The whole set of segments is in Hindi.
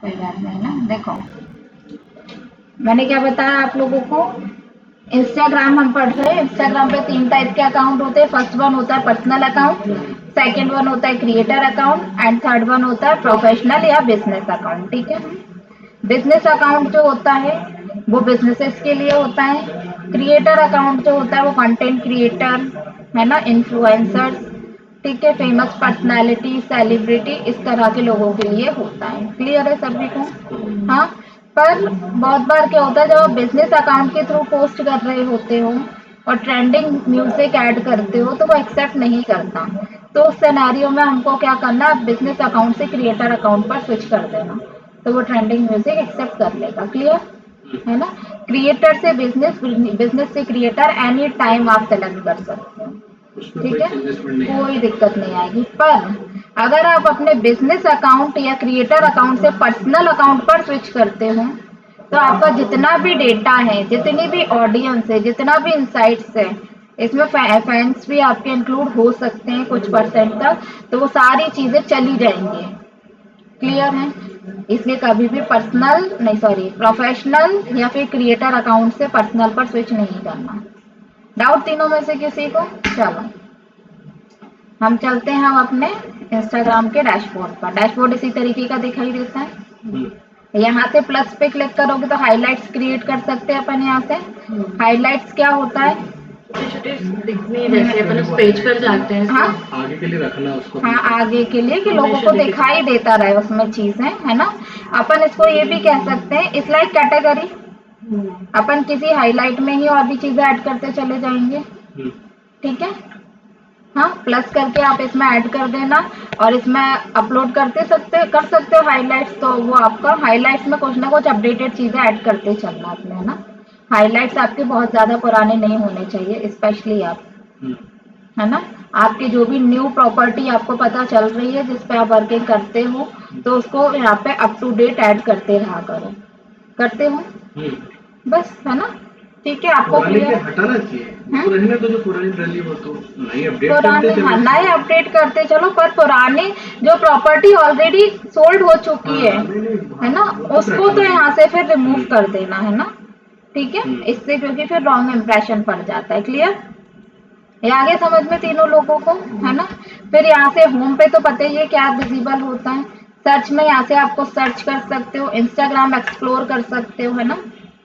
कोई बात नहीं ना। देखो, मैंने क्या बताया आप लोगों को, इंस्टाग्राम हम पढ़ रहे हैं। इंस्टाग्राम पे 3 टाइप के अकाउंट होते हैं। फर्स्ट वन होता है पर्सनल अकाउंट, सेकंड वन होता है creator account and third one होता है प्रोफेशनल या बिजनेस अकाउंट। ठीक है। बिजनेस अकाउंट जो होता है वो बिजनेसेस के लिए होता है। क्रिएटर अकाउंट जो होता है वो कंटेंट क्रिएटर, है ना, इन्फ्लुएंसर्स, ठीक है, फेमस पर्सनालिटी, सेलिब्रिटी, इस तरह के लोगों के लिए होता है। क्लियर है सभी को? हाँ। पर बहुत बार क्या होता है, जब आप बिजनेस अकाउंट के थ्रू पोस्ट कर रहे होते हो और ट्रेंडिंग म्यूजिक ऐड करते हो तो वो एक्सेप्ट नहीं करता। तो उस सिनेरियो में हमको क्या करना है, बिजनेस अकाउंट से क्रिएटर अकाउंट पर स्विच कर देना, तो वो ट्रेंडिंग म्यूजिक एक्सेप्ट कर लेगा। क्लियर है ना? क्रिएटर से बिजनेस, बिजनेस से क्रिएटर, एनी टाइम आप सेलेक्ट कर सकते हो। ठीक है, कोई दिक्कत नहीं आएगी। पर अगर आप अपने बिजनेस अकाउंट या क्रिएटर अकाउंट से पर्सनल अकाउंट पर स्विच करते हो तो आपका जितना भी डेटा है, जितनी भी ऑडियंस है, जितना भी इंसाइट्स है, इसमें फैंस भी आपके इंक्लूड हो सकते हैं कुछ परसेंट तक, तो वो सारी चीजें चली जाएंगी। क्लियर है? इसलिए कभी भी पर्सनल नहीं, सॉरी, प्रोफेशनल या फिर क्रिएटर अकाउंट से पर्सनल पर स्विच नहीं करना। डाउट तीनों में से किसी को? चलो हम चलते हैं हम अपने इंस्टाग्राम के डैशबोर्ड पर। डैशबोर्ड इसी तरीके का दिखाई देता है। यहाँ से प्लस पे क्लिक करोगे तो हाइलाइट्स क्रिएट कर सकते हैं अपन। यहाँ से हाइलाइट्स क्या होता है, छोटे छोटे दिखने, जैसे अपन उस पेज पर जाते हैं हाँ आगे के लिए रखना उसको। हाँ, आगे के लिए कि लोगों को दिखाई देता रहे उसमें चीजें, है ना। अपन इसको ये भी कह सकते हैं, इट्स लाइक कैटेगरी। अपन किसी हाईलाइट में ही और भी चीजें ऐड करते चले जाएंगे। ठीक है। हाँ, प्लस करके आप इसमें ऐड कर देना और इसमें अपलोड कर सकते हो हाइलाइट्स। तो वो आपका हाइलाइट्स में कुछ ना कुछ अपडेटेड चीजें ऐड करते चलना अपने, है ना। हाइलाइट्स आपके बहुत ज्यादा पुराने नहीं होने चाहिए, स्पेशली आप, है ना। आपकी जो भी न्यू प्रॉपर्टी आपको पता चल रही है जिस पे आप वर्किंग करते हो तो उसको यहाँ पे अप टू डेट ऐड करते रहा करो। करते हो बस, है ना। ठीक है, आपको क्लियर हटाना चाहिए पुरानी, तो जो पुरानी डली वो तो नई अपडेट पुराने, करते हाँ, चलो। नए अपडेट करते चलो, पर पुराने जो प्रॉपर्टी ऑलरेडी सोल्ड हो चुकी है ना, उसको तो यहाँ से फिर रिमूव कर देना, है ना। ठीक है, इससे क्योंकि फिर रॉन्ग इम्प्रेशन पड़ जाता है। क्लियर? ये आगे समझ में तीनों लोगों को, है ना। फिर यहाँ से होम पे तो पता ही है क्या विजिबल होता है। सर्च में यहाँ से आपको सर्च कर सकते हो, इंस्टाग्राम एक्सप्लोर कर सकते हो, है ना।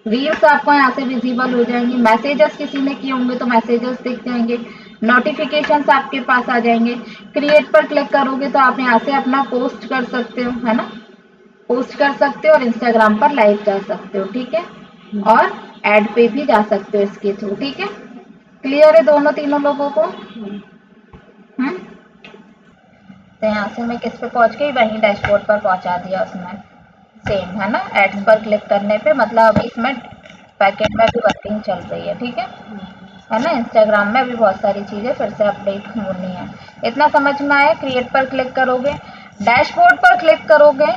रील्स आपको यहाँ से विजिबल हो जाएंगी। मैसेजेस किसी ने किए होंगे तो मैसेजेस दिख जाएंगे। नोटिफिकेशंस आपके पास आ जाएंगे। क्रिएट पर क्लिक करोगे तो आप यहाँ से अपना पोस्ट कर सकते हो, है ना। पोस्ट कर सकते हो और इंस्टाग्राम पर लाइव जा सकते हो। ठीक है, और एड पे भी जा सकते हो इसके थ्रू। ठीक है, क्लियर है दोनों तीनों लोगों को? तो यहाँ से मैं किस पे पहुंच गई, वहीं डैशबोर्ड पर पहुंचा दिया उसने। सेम, है ना। एड्स पर क्लिक करने पे मतलब अभी इसमें बैकएंड में भी वर्किंग चल रही है। ठीक है ना। इंस्टाग्राम में भी बहुत सारी चीजें फिर से अपडेट होनी है। इतना समझ में आया? क्रिएट पर क्लिक करोगे, डैशबोर्ड पर क्लिक करोगे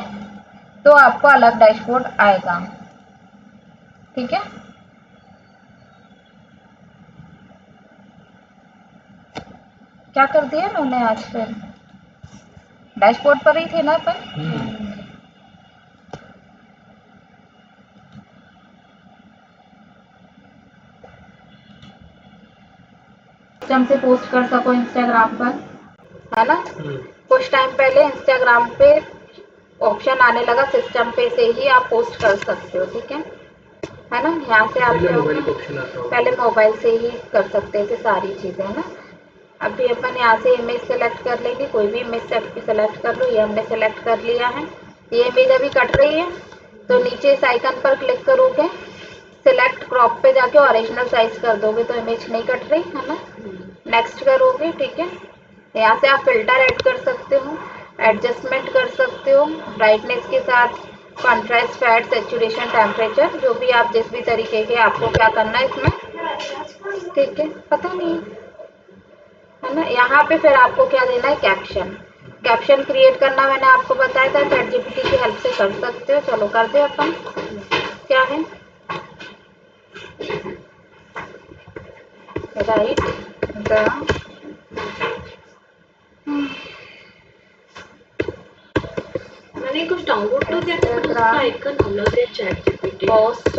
तो आपको अलग डैशबोर्ड आएगा। ठीक है, क्या कर दिया मैंने आज? फिर डैशबोर्ड पर ही थे ना अपन। सिस्टम से पोस्ट कर सको इंस्टाग्राम पर, है ना। कुछ टाइम पहले इंस्टाग्राम पे ऑप्शन आने लगा सिस्टम पे से ही आप पोस्ट कर सकते हो। ठीक है ना। यहाँ से आप पहले मोबाइल से ही कर सकते थे सारी चीजें, है ना। अभी अपन यहाँ से इमेज सेलेक्ट कर लेंगे, कोई भी इमेज सेलेक्ट कर लो। ये हमने सेलेक्ट कर लिया है। ये इमेज अभी कट रही है तो नीचे इस आइकन पर क्लिक करोगे, सिलेक्ट क्रॉप पे जाके ओरिजिनल साइज कर दोगे तो इमेज नहीं कट रही, है ना। नेक्स्ट करोगे। ठीक है, यहाँ से आप फिल्टर ऐड कर सकते हो, एडजस्टमेंट कर सकते हो, ब्राइटनेस के साथ, कॉन्ट्रास्ट, फैट, सेचुरेशन, टेम्परेचर, जो भी आप जिस भी तरीके के आपको क्या करना है इसमें। ठीक है, पता नहीं, है ना। यहाँ पे फिर आपको क्या देना है, कैप्शन। कैप्शन क्रिएट करना मैंने आपको बताया था, चैट जीपीटी की हेल्प से कर सकते हो। चलो कर दे अपन। क्या है, राइट द कुछ डाउनलोड कर दिया तो उसका आइकन अलग है chat GPT post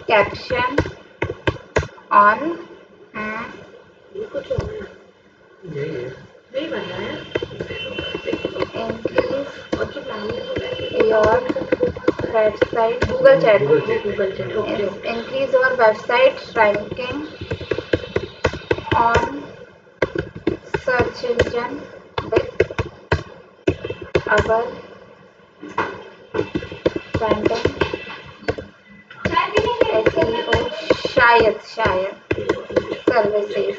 caption on ये कुछ और है नहीं बना है इंक्रीज और जो नाम है बोला है your website Google chat Google chat okay increase your website ranking on search engine with our branding SEO शायद सर्विसेज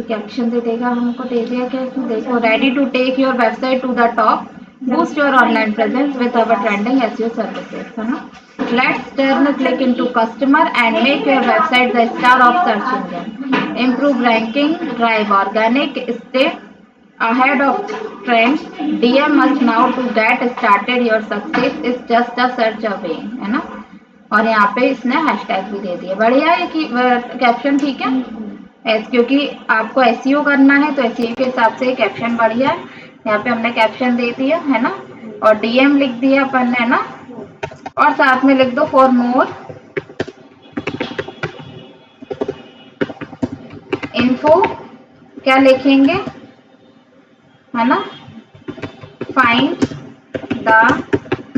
कैप्शन दे देगा हमको, दे दिया क्या इसमें, देखो ready to take your website to the top, boost your online presence with our trending SEO services, है ना। Let's turn click into customer and make your website the star of search engine, improve ranking, drive organic, stay ahead of trends, DM us now to get started, your success is just a search away, है ना। और यहाँ पे इसने हैशटैग भी दे दिया, बढ़िया है कि कैप्शन, ठीक है। क्योंकि आपको SEO करना है तो SEO के हिसाब से कैप्शन बढ़िया है। यहाँ पे हमने कैप्शन दे दिया, है ना, और DM लिख दिया अपन ने, है ना, और साथ में लिख दो फॉर मोर इन्फो, क्या लिखेंगे, है ना, find the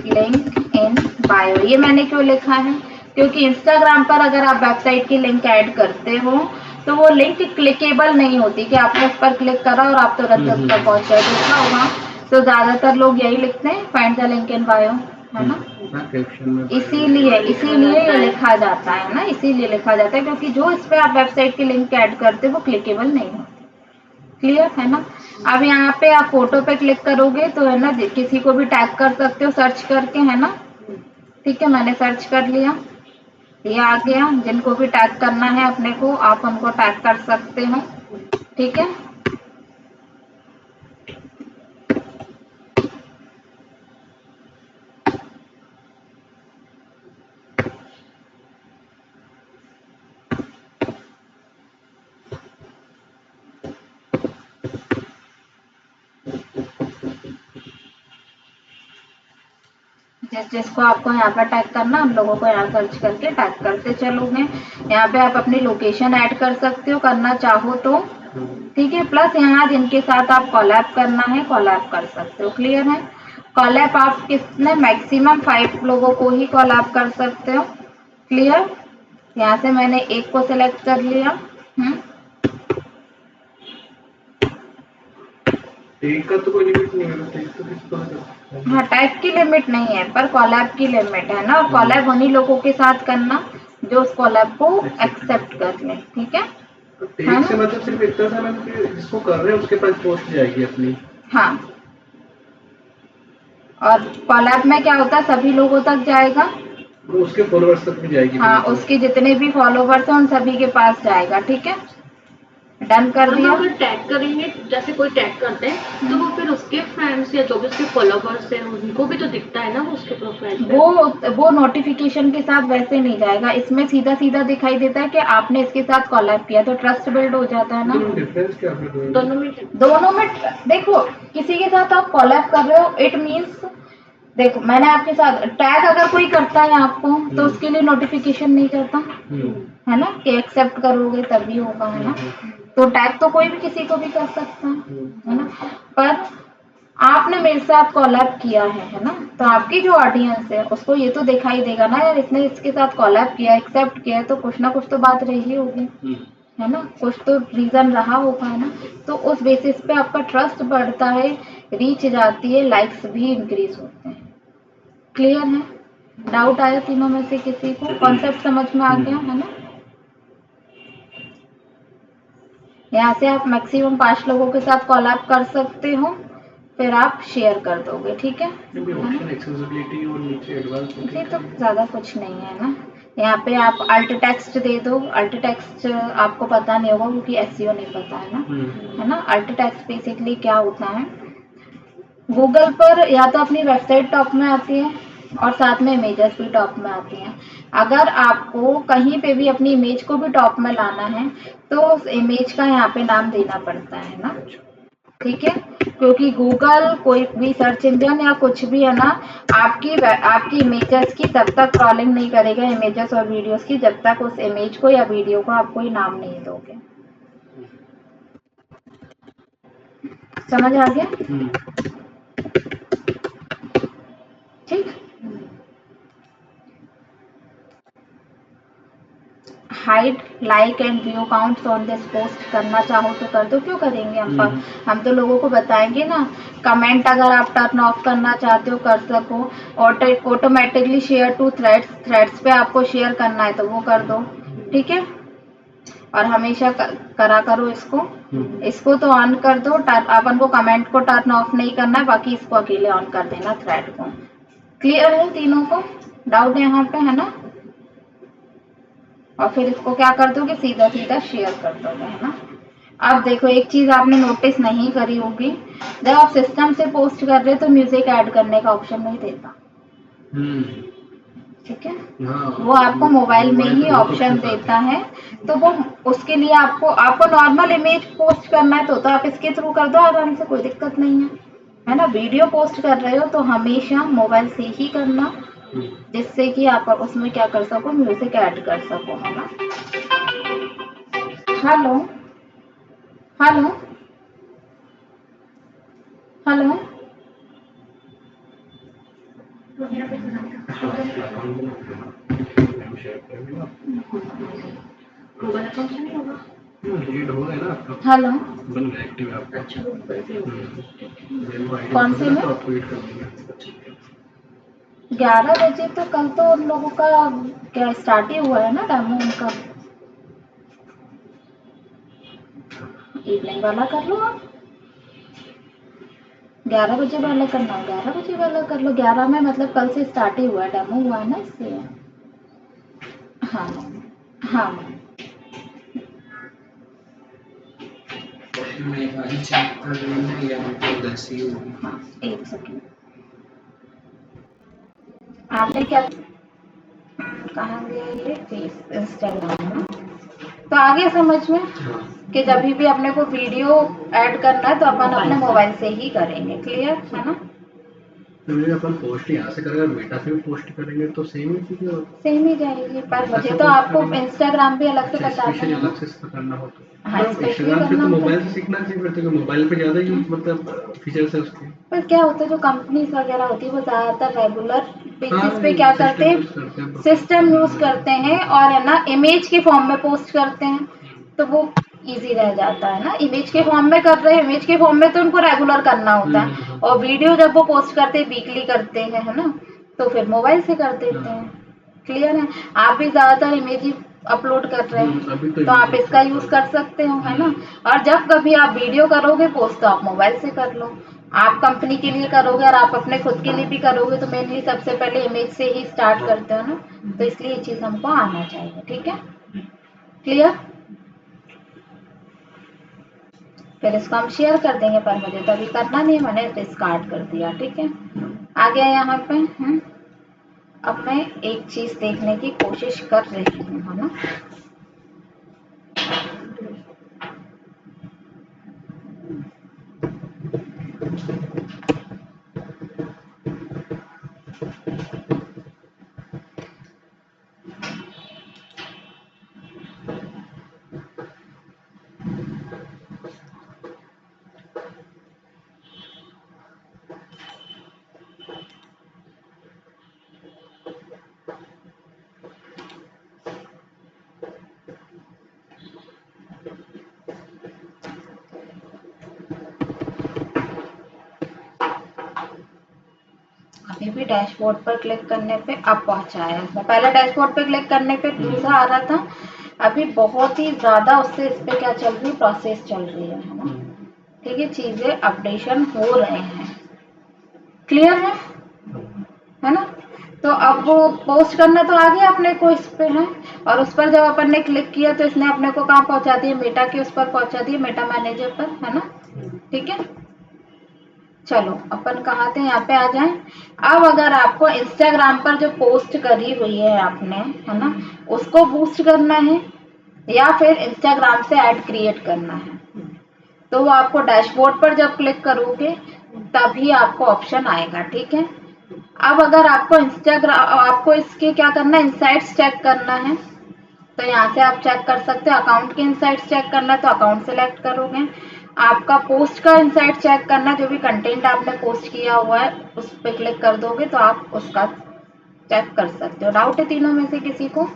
link in bio. ये मैंने क्यों लिखा है, क्योंकि इंस्टाग्राम पर अगर आप वेबसाइट की लिंक ऐड करते हो तो वो लिंक क्लिकेबल नहीं होती कि आपने उस पर क्लिक करा और आप तुरंत उस पर पहुंच गए, देखा होगा। तो ज्यादातर लोग यही लिखते हैं, find the link in bio, है ना। इसीलिए ये लिखा जाता है ना, इसीलिए लिखा जाता है क्योंकि जो इस पे आप वेबसाइट की लिंक ऐड करते हो वो क्लिकेबल नहीं होती। क्लियर है ना। अब यहाँ पे आप फोटो पे क्लिक करोगे तो है ना, किसी को भी टैग कर सकते हो सर्च करके, है ना। ठीक है, मैंने सर्च कर लिया, ये आ गया। जिनको भी टैग करना है अपने को, आप हमको टैग कर सकते हो, ठीक है। जिसको आपको यहाँ पर टैग करना, उन लोगों को यहाँ सर्च करके टैग करते चलोगे। यहाँ पे आप अपनी लोकेशन ऐड कर सकते हो, करना चाहो तो, ठीक है। प्लस यहाँ जिनके साथ आप कॉलैब करना है, कॉलैब कर सकते हो। क्लियर है। कॉलैब आप कितने, मैक्सिमम 5 लोगों को ही कॉलैब कर सकते हो। क्लियर। यहाँ से मैंने एक को सिलेक्ट कर लिया। एक का तो कोई लिमिट नहीं है, तो किसको, हाँ, टैग की लिमिट नहीं है पर कॉलैब की लिमिट है ना, और कॉलैब उन्हीं लोगों के साथ करना जो उस कॉलैब को एक्सेप्ट कर ले, ठीक है। टैग से मतलब सिर्फ इतना सा मतलब कि जिसको कर रहे हैं उसके पास पोस्ट जाएगी अपनी। हाँ, और कॉलैब में क्या होता है, सभी लोगों तक जाएगा, तो उसके फॉलोअर्स तक भी जाएगी। हाँ, उसके जितने भी फॉलोवर्स हैं उन सभी के पास जाएगा, ठीक है। डन कर दिया। अगर टैग करेंगे, जैसे कोई टैग करते हैं तो वो फिर उसके फ्रेंड्स या जो भी उसके फॉलोवर्स हैं उनको भी तो दिखता है ना वो उसके प्रोफाइल पे। वो नोटिफिकेशन के साथ वैसे नहीं जाएगा, इसमें सीधा सीधा दिखाई देता है कि आपने इसके साथ कॉलैब किया, तो ट्रस्ट बिल्ड हो जाता है ना। डिफरेंस क्या है दोनों में देखो, किसी के साथ आप कॉलैब कर रहे हो, इट मीन्स, देखो मैंने आपके साथ टैग अगर कोई करता है आपको तो उसके लिए नोटिफिकेशन नहीं जाता, है ना, कि एक्सेप्ट करोगे तभी होगा, है ना। तो टैग तो कोई भी किसी को भी कर सकता है ना। पर आपने मेरे साथ कॉलैब किया है ना, तो आपकी जो ऑडियंस है उसको ये तो दिखाई देगा ना, यार इसने इसके साथ कॉलैब किया, एक्सेप्ट किया है, तो कुछ ना कुछ तो बात रही होगी, है ना, कुछ तो रीजन रहा होगा, है ना। तो उस बेसिस पे आपका ट्रस्ट बढ़ता है, रीच जाती है, लाइक्स भी इंक्रीज होते हैं। क्लियर है। डाउट आया तीनों में से किसी को, कॉन्सेप्ट समझ में आ गया, है ना। यहाँ से आप मैक्सिमम 5 लोगों के साथ कॉलैब कर सकते हो, फिर आप शेयर कर दोगे, ठीक है। एक्सेसिबिलिटी और नीचे एडवांस ये तो ज्यादा कुछ नहीं है ना। यहाँ पे आप अल्ट टेक्स्ट दे दो, अल्ट टेक्स्ट आपको पता नहीं होगा क्योंकि SEO नहीं पता है ना, है ना। अल्ट टेक्स्ट बेसिकली क्या होता है, गूगल पर या तो अपनी वेबसाइट टॉप में आती है और साथ में इमेजेस भी टॉप में आती हैं। अगर आपको कहीं पे भी अपनी इमेज को भी टॉप में लाना है तो उस इमेज का यहाँ पे नाम देना पड़ता है ना, ठीक है। क्योंकि गूगल कोई भी सर्च इंजन या कुछ भी है ना, आपकी इमेजेस की तब तक क्रॉलिंग नहीं करेगा, इमेजेस और वीडियोस की, जब तक उस इमेज को या वीडियो को आप कोई नाम नहीं दोगे। समझ आ गया? ठीक। Hide like and view counts on this post करना चाहो तो कर दो। क्यों करेंगे हम तो लोगों को बताएंगे ना। कमेंट अगर आप टर्न ऑफ करना चाहते हो कर सको। ऑटोमेटिकली शेयर टू थ्रेड्स पे आपको शेयर करना है तो वो कर दो, ठीक है। और हमेशा करा करो इसको तो ऑन कर दो। अपन को कमेंट को टर्न ऑफ नहीं करना है, बाकी इसको अकेले ऑन कर देना, थ्रेड को। क्लियर है तीनों को? डाउट यहाँ पे है ना? और फिर इसको क्या कर दोगे, सीधा सीधा शेयर कर दोगे, है ना। अब देखो एक चीज आपने नोटिस नहीं करी होगी, जब आप सिस्टम से पोस्ट कर रहे हो तो म्यूजिक ऐड करने का ऑप्शन नहीं देता, ठीक है। वो आपको मोबाइल में ही ऑप्शन देता है। तो वो उसके लिए आपको नॉर्मल इमेज पोस्ट करना है तो आप इसके थ्रू कर दो आराम से, कोई दिक्कत नहीं है ना। वीडियो पोस्ट कर रहे हो तो हमेशा मोबाइल से ही करना, जिससे कि आप उसमें क्या कर सको, म्यूजिक ऐड कर सको, है ना। Hello hello hello. Google account से नहीं होगा? रीड हो गया ना आपका, हेलो। बन गया एक्टिव आपका। अच्छा गूगल पे होगा। कौन से में? आपको रीड कर देंगे 11 बजे तो कल तो उन लोगों का क्या स्टार्ट ही हुआ है ना डेमो उनका। इवनिंग वाला कर लो आप। 11 बजे वाला करना हो 11 बजे वाला कर लो। 11 में मतलब कल से स्टार्ट ही हुआ है, डेमो हुआ है ना इसलिए। हाँ हाँ। हाँ एक सेकेंड। आपने क्या कहाँ गया ये फेस इंस्टाग्राम ना, तो आ गया समझ में कि जब भी अपने को वीडियो ऐड करना है तो अपन अपने मोबाइल से ही करेंगे। क्लियर है ना? तो ये अपन पोस्ट यहाँ से करेंगे, मेटा से भी पोस्ट करेंगे तो सेम ही चीजें होगी। सेम ही जाएगी, पर मुझे तो आपको इंस्टाग्राम भी अलग से बताना स्पेशली है। अलग से करना हो तो हाँ, इंस्टाग्राम पे तो मोबाइल से सीखना चाहिए फिर, तो मोबाइल पे ज्यादा यूज मतलब फीचर्स है उसके। पर क्या होता है, जो कंपनीज वगैरह होती है वो ज्यादातर रेगुलर बेसिस पे क्या करते हैं, सिस्टम यूज करते हैं और है ना इमेज के फॉर्म में पोस्ट करते हैं, तो वो इजी रह जाता है ना। इमेज के फॉर्म में कर रहे हैं, इमेज के फॉर्म में तो उनको रेगुलर करना होता है, और वीडियो जब वो पोस्ट करते हैं वीकली करते हैं, है ना, तो फिर मोबाइल से कर देते हैं। क्लियर है? आप भी ज्यादातर इमेज ही अपलोड कर रहे हैं तो आप इसका यूज कर सकते हो, है ना। और जब कभी आप वीडियो करोगे पोस्ट तो आप मोबाइल से कर लो। आप कंपनी के लिए करोगे और आप अपने खुद के लिए भी करोगे तो मेनली सबसे पहले इमेज से ही स्टार्ट करते हो ना, तो इसलिए ये चीज हमको आना चाहिए, ठीक है। क्लियर? फिर इसको हम शेयर कर देंगे, पर मुझे तो अभी करना नहीं है, मैंने डिस्कार्ड कर दिया, ठीक है। आ गया यहाँ पे। अब मैं एक चीज देखने की कोशिश कर रही हूँ, है ना। अभी भी डैशबोर्ड पर क्लिक करने पे अब पहुंचा है इसमें। पहले डैशबोर्ड पे क्लिक करने पे दूसरा आ रहा था, अभी बहुत ही ज्यादा उससे इस पे क्या चल रही है, प्रोसेस चल रही है ना, ठीक है। चीजें अपडेशन हो रहे हैं। क्लियर है ना। तो अब वो पोस्ट करना तो आ गया अपने को इस पे है, और उस पर जब अपन ने क्लिक किया तो इसने अपने को कहाँ पहुंचा दिया, मेटा के उस पर पहुंचा दिया, मेटा मैनेजर पर, है ना। ठीक है, चलो अपन कहाँ थे, यहाँ पे आ जाएं। अब अगर आपको इंस्टाग्राम पर जो पोस्ट करी हुई है आपने, है ना, उसको बूस्ट करना है या फिर इंस्टाग्राम से ऐड क्रिएट करना है, तो वो आपको डैशबोर्ड पर जब क्लिक करोगे तभी आपको ऑप्शन आएगा। ठीक है। अब अगर आपको आपको इसके क्या करना है, इनसाइट्स चेक करना है, तो यहाँ से आप चेक कर सकते हो। अकाउंट के इनसाइट्स चेक करना है तो अकाउंट सेलेक्ट करोगे। आपका पोस्ट का इनसाइट चेक करना है, जो भी कंटेंट आपने पोस्ट किया हुआ है उस पर क्लिक कर दोगे तो आप उसका चेक कर सकते हो। डाउट है तीनों में से किसी को?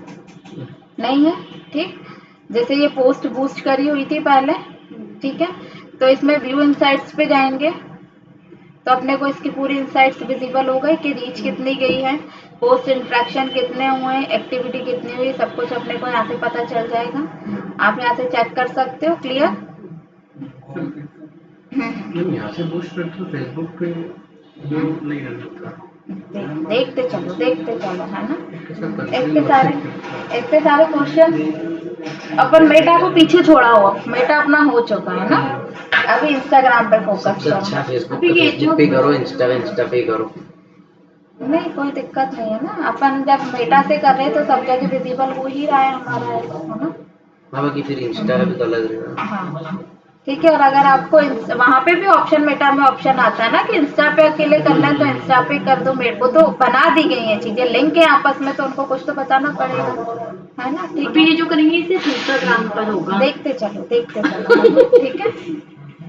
नहीं है? ठीक। जैसे ये पोस्ट बूस्ट करी हुई थी पहले, ठीक है, तो इसमें व्यू इनसाइट्स पे जाएंगे तो अपने को इसकी पूरी इनसाइट्स विजिबल हो गई कि रीच कितनी गई है, पोस्ट इंट्रैक्शन कितने हुए, एक्टिविटी कितनी हुई, सब कुछ अपने को यहाँ से पता चल जाएगा। आप यहाँ से चेक कर सकते हो। क्लियर? मैम यहाँ से बूस्ट करते तो फेसबुक पे व्यू नहीं रहता। देखते चलो है ना। कैसा इतने सारे क्वेश्चन अपन मेटा को पीछे छोड़ा हुआ, मेटा अपना हो चुका है ना, अभी इंस्टाग्राम पे फोकस सबसे करो। अच्छा फेसबुक अभी पे ये फेसबुक जो पे करो, इंस्टा पे करो। नहीं कोई दिक्कत नहीं है ना, अपन जब मेटा से कर रहे हैं तो सब जगह विजिबल हो ही रहा है हमारा, है ना। हाँ, बाकी फिर इंस्टा का भी तो अलग रहेगा। हाँ ठीक है। और अगर आपको वहां पे भी ऑप्शन, मेटा में ऑप्शन आता है ना कि इंस्टा पे अकेले करना है तो इंस्टा पे कर दो। मेरे को तो बना दी गई है चीजें, लिंक है आपस में, तो उनको कुछ तो बताना पड़ेगा, है ना। ठीक अभी है, ये जो करेंगे इसे इंस्टाग्राम पर होगा। देखते चलो ठीक है।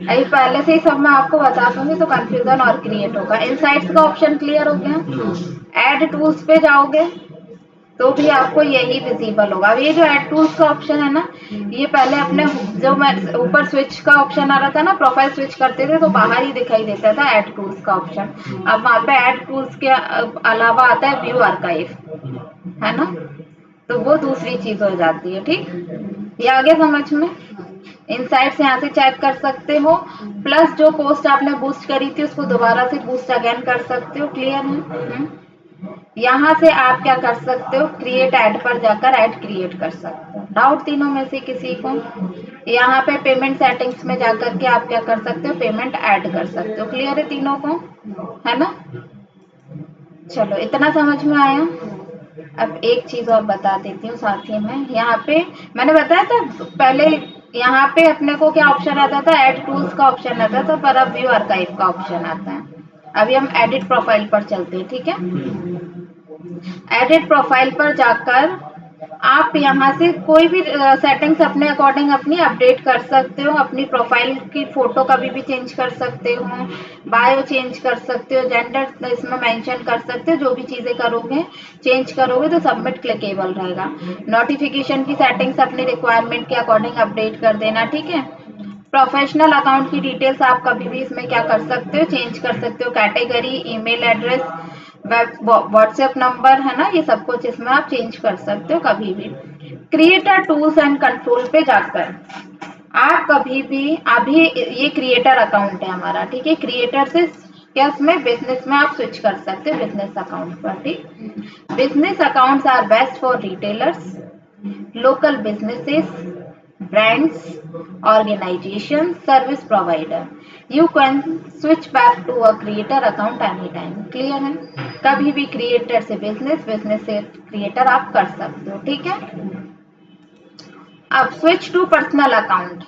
अभी पहले से ही सब मैं आपको बता दूंगी तो कंफ्यूजन और क्रिएट होगा। इनसाइट्स का ऑप्शन क्लियर हो गया। ऐड टूल्स पे जाओगे तो भी आपको यही विजिबल होगा। अब ये जो ऐड टूल्स का ऑप्शन है ना, ये पहले अपने जो मैं ऊपर स्विच का ऑप्शन आ रहा था ना, प्रोफाइल स्विच करते थे तो बाहर ही दिखाई देता था ऐड टूल्स का ऑप्शन। अब वहां पे ऐड टूल्स के अलावा आता है व्यू आर्काइव, है ना, तो वो दूसरी चीज हो जाती है। ठीक, ये आगे समझ में। इनसाइट्स यहाँ से चेक कर सकते हो, प्लस जो पोस्ट आपने बूस्ट करी थी उसको दोबारा से बूस्ट अगेन कर सकते हो। क्लियर है? यहाँ से आप क्या कर सकते हो, क्रिएट ऐड पर जाकर ऐड क्रिएट कर सकते हो। डाउट तीनों में से किसी को? यहाँ पे पेमेंट सेटिंग्स में जाकर के आप क्या कर सकते हो, पेमेंट ऐड कर सकते हो। क्लियर है तीनों को, है ना। चलो इतना समझ में आया। अब एक चीज और बता देती हूँ साथ ही में, यहाँ पे मैंने बताया था पहले, यहाँ पे अपने को क्या ऑप्शन आता था, ऐड टूल्स का ऑप्शन आता था, पर अब व्यू आर्काइव का ऑप्शन आता है। अभी हम एडिट प्रोफाइल पर चलते हैं। ठीक है, एडिट प्रोफाइल पर जाकर आप यहाँ से कोई भी सेटिंग्स अपने अकॉर्डिंग अपनी अपडेट कर सकते हो। अपनी प्रोफाइल की फोटो कभी भी चेंज कर सकते हो, बायो चेंज कर सकते हो, जेंडर इसमें मेंशन कर सकते हो। जो भी चीजें करोगे, चेंज करोगे तो सबमिट क्लिकेबल रहेगा। नोटिफिकेशन की सेटिंग्स अपनी रिक्वायरमेंट के अकॉर्डिंग अपडेट कर देना। ठीक है। प्रोफेशनल अकाउंट की डिटेल्स आप कभी भी इसमें क्या कर सकते हो, चेंज कर सकते हो। Category, email address, WhatsApp number, है ना, ये सब कुछ इसमें आप चेंज कर सकते हो कभी भी। क्रिएटर टूल्स एंड कंट्रोल पे जाकर आप कभी भी, अभी ये क्रिएटर अकाउंट है हमारा, ठीक है, क्रिएटर से क्या उसमें बिजनेस में आप स्विच कर सकते हो, बिजनेस अकाउंट पर। ठीक, business accounts are best for retailers, local businesses, brands, organization, service provider. You can switch back to a creator account anytime. Clear है? कभी भी क्रिएटर से बिजनेस, बिजनेस से क्रिएटर आप कर सकते हो। ठीक है। अब स्विच टू पर्सनल अकाउंट,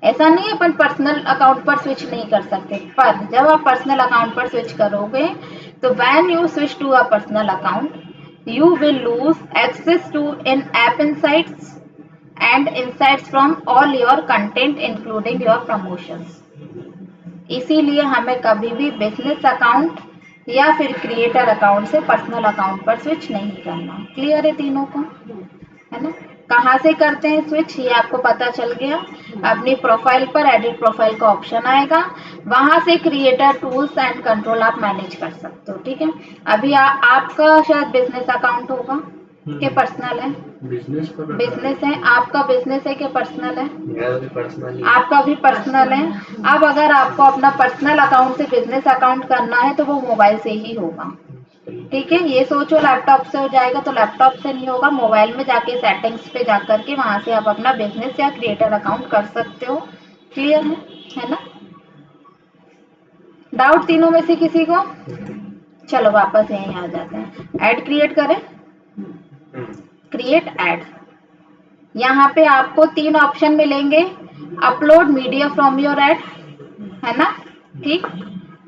ऐसा नहीं है अपन पर्सनल अकाउंट पर स्विच नहीं कर सकते, पर जब आप पर्सनल अकाउंट पर स्विच करोगे तो when you switch to a personal account you will lose access to in-app insights and insights from all your content including your promotions. इसीलिए हमें कभी भी बिजनेस अकाउंट या फिर क्रिएटर अकाउंट से पर्सनल अकाउंट पर स्विच नहीं करना। क्लियर है तीनों को, है ना। कहाँ से करते हैं स्विच, ये आपको पता चल गया। अपनी प्रोफाइल पर एडिट प्रोफाइल का ऑप्शन आएगा, वहां से क्रिएटर टूल्स एंड कंट्रोल आप मैनेज कर सकते हो। ठीक है। अभी आपका शायद बिजनेस अकाउंट होगा कि पर्सनल है? बिजनेस है। आपका बिजनेस है कि पर्सनल है? मेरा भी पर्सनल आपका भी पर्सनल है। अब अगर आपको अपना पर्सनल अकाउंट से बिजनेस अकाउंट करना है तो वो मोबाइल से ही होगा। ठीक है, ये सोचो लैपटॉप से हो जाएगा, तो लैपटॉप से नहीं होगा, मोबाइल में जाके सेटिंग्स पे जाकर के वहां से आप अपना बिजनेस या क्रिएटर अकाउंट कर सकते हो। क्लियर है ना। डाउट तीनों में से किसी को? चलो वापस यहीं आ जाते हैं। ऐड क्रिएट करें, क्रिएट ऐड। यहाँ पे आपको 3 ऑप्शन मिलेंगे, upload media from your add, है ना, ठीक,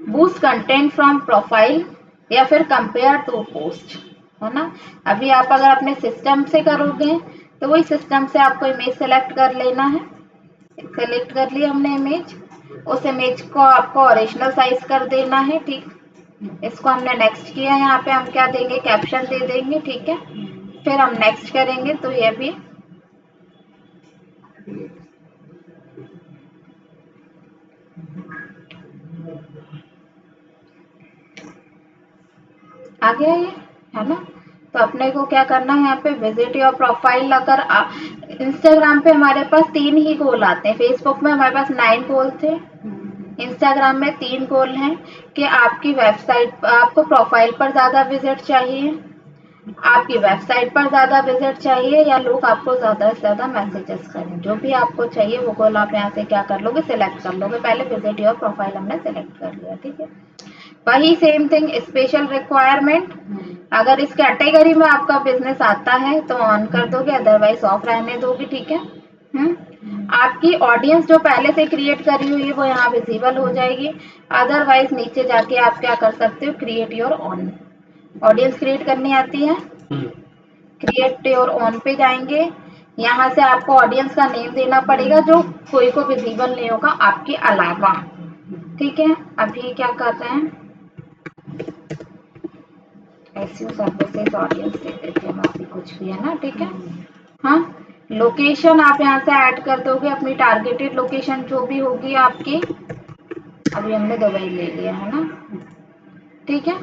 बूस्ट कंटेंट फ्रॉम प्रोफाइल, या फिर कंपेयर टू पोस्ट, है ना। अभी आप अगर अपने सिस्टम से करोगे तो वही सिस्टम से आपको इमेज सेलेक्ट कर लेना है। सेलेक्ट कर लिया हमने इमेज, उस इमेज को आपको ओरिजिनल साइज कर देना है, ठीक। इसको हमने नेक्स्ट किया, यहाँ पे हम क्या देंगे, कैप्शन दे देंगे, ठीक है। फिर हम नेक्स्ट करेंगे तो ये भी आ गया ये, है ना। तो अपने को क्या करना है, यहाँ पे विजिट योर प्रोफाइल। अगर इंस्टाग्राम पे हमारे पास 3 ही गोल आते हैं, फेसबुक में हमारे पास 9 गोल थे, इंस्टाग्राम में 3 गोल हैं कि आपकी वेबसाइट, आपको प्रोफाइल पर ज़्यादा विजिट चाहिए, आपकी वेबसाइट पर ज़्यादा विजिट चाहिए, या लोग आपको ज़्यादा से ज़्यादा मैसेजेस करें। जो भी आपको चाहिए वो गोल आप यहाँ से क्या कर लोगे, सिलेक्ट कर लोगे। पहले विजिट योर प्रोफाइल हमने सिलेक्ट कर लिया, ठीक है। वही सेम थिंग स्पेशल रिक्वायरमेंट, अगर इस कैटेगरी में आपका बिजनेस आता है तो ऑन कर दोगे, अदरवाइज ऑफ रहने दोगे, ठीक है। आपकी ऑडियंस जो पहले से क्रिएट करी हुई है वो यहाँ विजिबल हो जाएगी, अदरवाइज नीचे जाके आप क्या कर सकते हो, create your on. Audience create करनी आती है, क्रिएट योर ऑन पे जाएंगे, यहाँ से आपको ऑडियंस का नेम देना पड़ेगा जो कोई को विजिबल नहीं होगा आपके अलावा, ठीक है। अभी क्या कर रहे हैं, एसईओ सर्विसेज ऑडियंस दे देते हैं, बाकी कुछ भी है ना, ठीक है। हाँ, लोकेशन आप यहाँ से ऐड कर दोगे, अपनी टारगेटेड लोकेशन जो भी होगी आपकी। अभी हमने दुबई ले लिया है ना, ठीक है।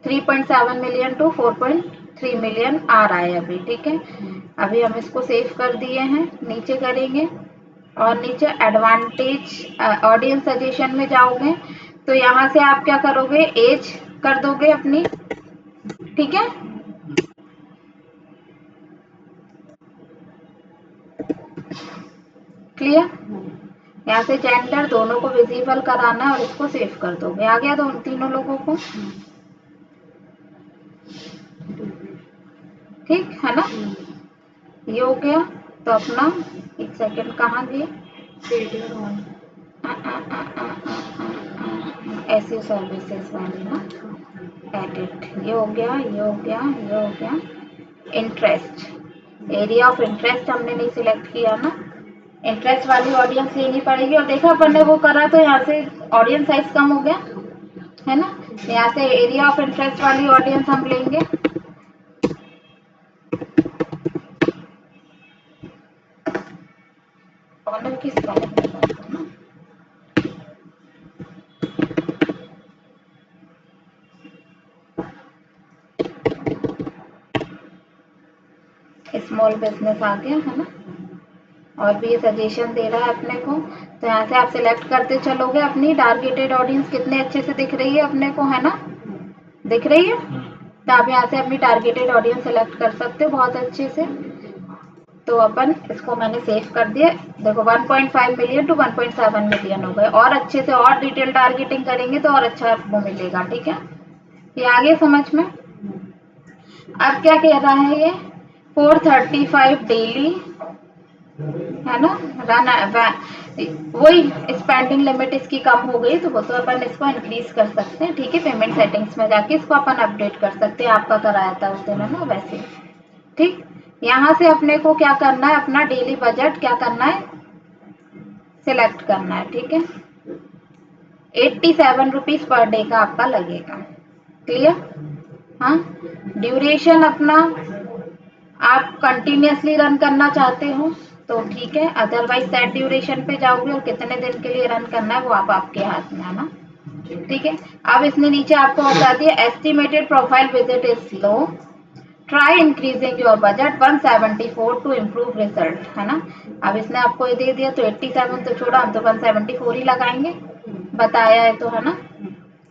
3.7 मिलियन टू 4.3 मिलियन आ रहा है अभी, ठीक है। अभी हम इसको सेव कर दिए हैं, नीचे करेंगे और नीचे एडवांटेज ऑडियंस सजेशन में जाओगे तो यहाँ से आप क्या करोगे, एज कर दोगे अपनी, ठीक है। क्लियर, यहाँ से जेंडर दोनों को विजिबल कराना और इसको सेव कर दोगे, आ गया दोनों तीनों लोगों को, ठीक है ना। ये हो गया, तो अपना एक सेकंड कहाँ गए, एसईओ सर्विसेज वाली ना, एडिट, ये हो गया, ये हो गया, ये हो गया। इंटरेस्ट, एरिया ऑफ इंटरेस्ट हमने नहीं सिलेक्ट किया ना, इंटरेस्ट वाली ऑडियंस लेनी पड़ेगी। और देखा अपन ने वो करा तो यहाँ से ऑडियंस साइज कम हो गया, है ना। यहाँ से एरिया ऑफ इंटरेस्ट वाली ऑडियंस हम लेंगे, ऑनर किस वाले में बात करना, स्मॉल बिजनेस आ गया, है ना। और भी ये सजेशन दे रहा है अपने को, तो यहाँ से आप सिलेक्ट करते चलोगे, अपनी टारगेटेड ऑडियंस कितने अच्छे से दिख रही है अपने को, है ना, दिख रही है। तो आप यहाँ से अपनी टारगेटेड ऑडियंस सेलेक्ट कर सकते हो बहुत अच्छे से। तो अपन इसको मैंने सेव कर दिया, देखो 1.5 मिलियन टू 1.7 मिलियन हो गए। और अच्छे से और डिटेल टारगेटिंग करेंगे तो और अच्छा वो मिलेगा, ठीक है। ये आगे समझ में। अब क्या कह रहा है ये, 435 डेली, है ना, रन, वही स्पेंडिंग लिमिट इसकी कम हो गई तो वो तो अपन इसको इंक्रीज कर सकते हैं, ठीक है। पेमेंट सेटिंग्स में जाके इसको अपन अपडेट कर सकते हैं, आपका कराया था उस दिन, है ना, वैसे, ठीक। यहाँ से अपने को क्या करना है, अपना डेली बजट क्या करना है, सिलेक्ट करना है, ठीक है। 87 रुपीज पर डे का आपका लगेगा, क्लियर। हाँ, ड्यूरेशन अपना आप कंटिन्यूसली रन करना चाहते हो तो ठीक है, अदरवाइज सेट ड्यूरेशन पे जाओगे और कितने दिन के लिए रन करना है वो आप आपके हाथ में, है ना, ठीक है। अब इसने नीचे आपको बता दिया estimated profile visit is low, try increasing your budget 174 to improve result, है ना। अब इसने आपको ये दे दिया तो 87 तो छोड़ा, हम तो 174 ही लगाएंगे, बताया है तो, है ना।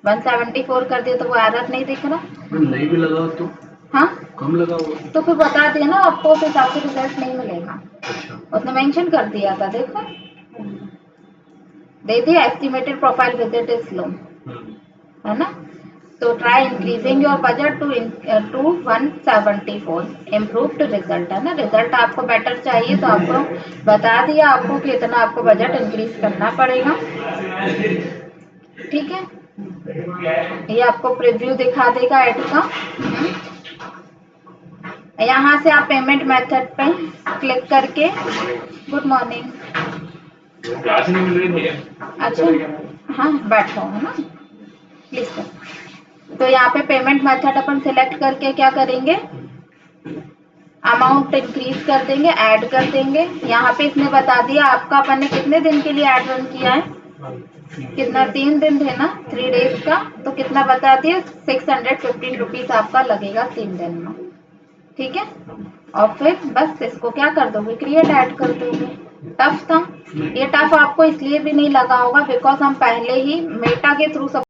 174 कर दिया तो वो एरर नहीं दिख रहा, नहीं भी लगा तो हाँ कम लगा हुआ, तो फिर बता दिया ना आपको, उस हिसाब से रिजल्ट नहीं मिलेगा। अच्छा उसने मेंशन कर दिया था, देखो दे दिया estimated profile visit is low, है ना। तो try increasing your budget to 174, improved result, है ना। रिजल्ट आपको बेटर चाहिए तो आपको बता दिया आपको कि इतना आपको बजट इंक्रीज करना पड़ेगा। ठीक है, ये आपको प्रीव्यू दिखा देगा ऐड का। यहाँ से आप पेमेंट मेथड पे क्लिक करके, गुड मॉर्निंग, क्लास नहीं मिल रही थी। अच्छा हाँ बैठो, है ना प्लीज सर। तो यहाँ पे पेमेंट मेथड अपन सिलेक्ट करके क्या करेंगे, अमाउंट इंक्रीज कर देंगे, ऐड कर देंगे। यहाँ पे इसने बता दिया आपका, अपन ने कितने दिन के लिए ऐड रन किया है, कितना 3 दिन थे ना, 3 डेज का, तो कितना बता दिया 615 रुपीज आपका लगेगा 3 दिन में। ठीक है, और फिर बस इसको क्या कर दोगे, क्रिएट ऐड कर दोगे। टफ था ये, टफ आपको इसलिए भी नहीं लगा होगा बिकॉज हम पहले ही मेटा के थ्रू सब